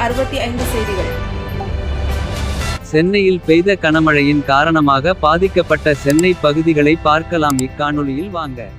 65 செய்திகள். சென்னையில் பெய்த கனமழையின் காரணமாக பாதிக்கப்பட்ட சென்னை பகுதிகளை பார்க்கலாம். இக்காணொளியில் வாங்க.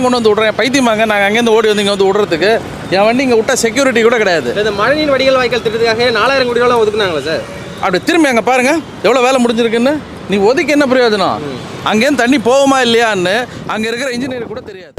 கொண்டு வந்து விட்றேன் பைத்தியமாங்க. நாங்கள் அங்கேருந்து ஓடி வந்து இங்கே வந்து விடுறதுக்கு என் வண்டி இங்கே விட்டா செக்யூரிட்டி கூட கிடையாது. இந்த மழைநீர் வடிகால் வாய்க்கால் திட்டத்துக்காக 4000 கோடி ஒதுக்குனாங்களா சார்? அப்படி திரும்பி அங்கே பாருங்கள் எவ்வளோ வேலை முடிஞ்சிருக்குன்னு. நீ ஒதுக்கி என்ன பிரயோஜனம்? அங்கேருந்து தண்ணி போகுமா இல்லையான்னு அங்கே இருக்கிற இன்ஜினியர் கூட தெரியாது.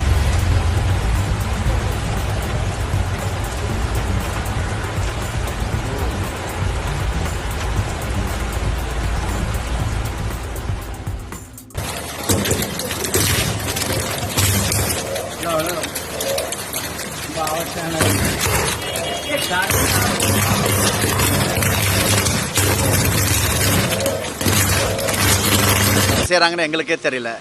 செய்கிறாங்கன்னு எங்களுக்கே தெரியல.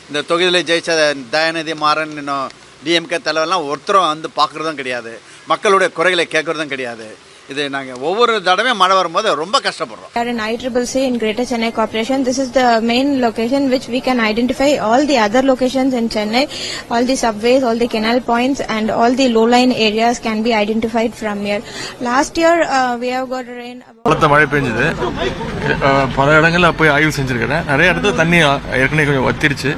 இந்த தொகுதியில் ஜெயிச்ச தயாநிதி மாறன் இன்னும் டிஎம்கே தலைவரெலாம் ஒருத்தரும் வந்து பார்க்குறதும் கிடையாது, மக்களுடைய குறைகளை கேட்குறதும் கிடையாது. இது நாங்கள் ஒவ்வொரு தடவையும் மழை வரும்போது ரொம்ப கஷ்டப்படுறோம். In ICCC in Greater Chennai Corporation, this is the main location which we can identify all the other locations in Chennai, all the subways, all the canal points and all the low-lying areas can be identified from here. Last year we have got rain. பலத்த மழை பெஞ்சது. பல இடங்கள்ல போய் ஆய்வு செஞ்சிருக்கிறேன். நிறைய இடத்துல தண்ணி ஏற்கனவே கொஞ்சம் வத்திருச்சு.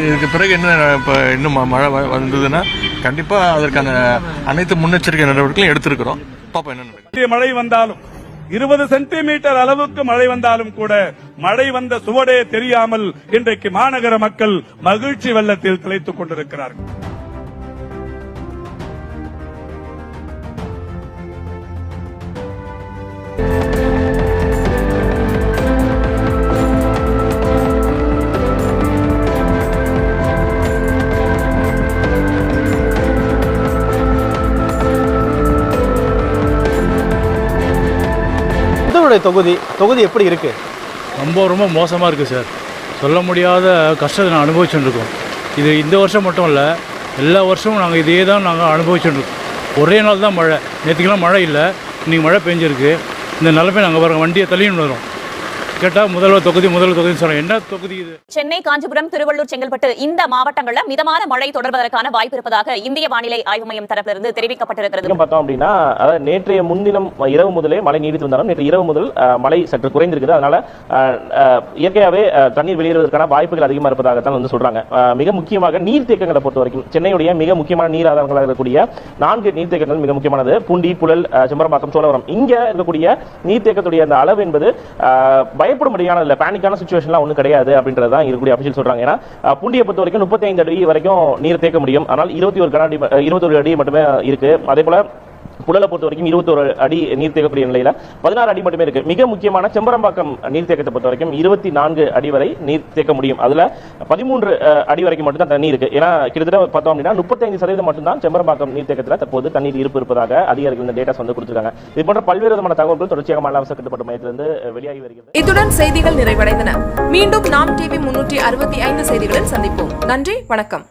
இதுக்கு பிறகு என்ன இப்போ இன்னும் மழை வந்ததுன்னா கண்டிப்பாக அதற்கான அனைத்து முன்னெச்சரிக்கை நடவடிக்கைகளும் எடுத்திருக்கிறோம். பாப்பா என்ன நடக்குது. மழை வந்தாலும் 20 சென்டிமீட்டர் அளவுக்கு மழை வந்தாலும் கூட மழை வந்த சுவடே தெரியாமல் இன்றைக்கு மாநகர மக்கள் மகிழ்ச்சி வெள்ளத்தில் திளைத்துக் கொண்டிருக்கிறார்கள். தொகுதி எப்படி இருக்கு? ரொம்ப மோசமாக இருக்குது சார். சொல்ல முடியாத கஷ்டத்தை நான் அனுபவிச்சுருக்கோம். இது இந்த வருஷம் மட்டும் இல்லை, எல்லா வருஷமும் நாங்கள் இதே தான் நாங்கள் அனுபவிச்சுருக்கோம். ஒரே நாள் தான் மழை. நேற்றுக்கெல்லாம் மழை இல்லை, இன்றைக்கி மழை பெஞ்சிருக்கு. இந்த நிலைமை நாங்கள் பாருங்கள், வண்டியை தள்ளின்னு வரோம். கேட்டா முதல்வர் தொகுதி சொல்றேன். என்ன தொகுதி இது? சென்னை, காஞ்சிபுரம், திருவள்ளூர், செங்கல்பட்டு இந்த மாவட்டங்களில் மிதமான மழை தொடர்வதற்கான வாய்ப்பு இருப்பதாக இந்திய வானிலை ஆய்வு மையம் தரப்பிலிருந்து தெரிவிக்கப்பட்டிருக்கிறது. பார்த்தோம் அப்படின்னா நேற்றைய முன்தினம் இரவு முதலே மழை நீடித்து வந்தாலும் நேற்று இரவு முதல் மழை சற்று குறைந்திருக்குது. அதனால இயற்கையாகவே தண்ணீர் வெளியேறுவதற்கான வாய்ப்புகள் அதிகமாக இருப்பதாகத்தான் வந்து சொல்றாங்க. மிக முக்கியமாக நீர்த்தேக்கங்களை பொறுத்த வரைக்கும் சென்னையுடைய மிக முக்கியமான நீர் ஆதாரங்களாக இருக்கக்கூடிய 4 நீர்த்தேக்கங்கள் மிக முக்கியமானது. பூண்டி, புழல், செம்பரம்பாக்கம், சோழவரம். இங்க இருக்கக்கூடிய நீர்த்தேக்கத்துடைய அந்த அளவு என்பது பயப்படும்படியான இல்ல, பேனிக்கான சிச்சுவேஷன்லாம் ஒன்றும் கிடையாது அப்படின்றதான் இருக்கக்கூடிய அபிஷியல் சொல்றாங்க. ஏன்னா பூண்டியை பொறுத்த வரைக்கும் 35 அடி வரைக்கும் நீர் தேக்க முடியும். ஆனால் 21 அடி மட்டுமே இருக்கு. அதே போல புழலை பொறுத்த வரைக்கும் 21 அடி நீர் தேக்கக்கூடிய நிலையில 16 அடி மட்டுமே இருக்கு. மிக முக்கியமான செம்பரம்பாக்கம் நீர்த்தேக்கத்தை பொறுத்த வரைக்கும் 24 அடி வரை நீர் தேக்க முடியும். அதுல 13 அடி வரைக்கும் மட்டும் தான் தண்ணி இருக்கு. ஏன்னா கிட்டத்தட்ட பார்த்தோம் அப்படின்னா 35% மட்டும் தான் செம்பரம்பாக்கம் நீர்த்தேக்கத்தில் தற்போது தண்ணீர் இருப்பு இருப்பதாக அதிகாரிகள் இந்த டேட்டாஸ் வந்து கொடுத்திருக்காங்க. இது போன்ற பல்வேறு விதமான தகவல்கள் தொடர்ச்சியாக மாநில அவசர கட்டுப்பாட்டு மையத்திலிருந்து வெளியாகி வருகிறது. இத்துடன் செய்திகள் நிறைவடைந்தன. மீண்டும் நாம் டிவி 365 செய்திகளில் சந்திப்போம். நன்றி, வணக்கம்.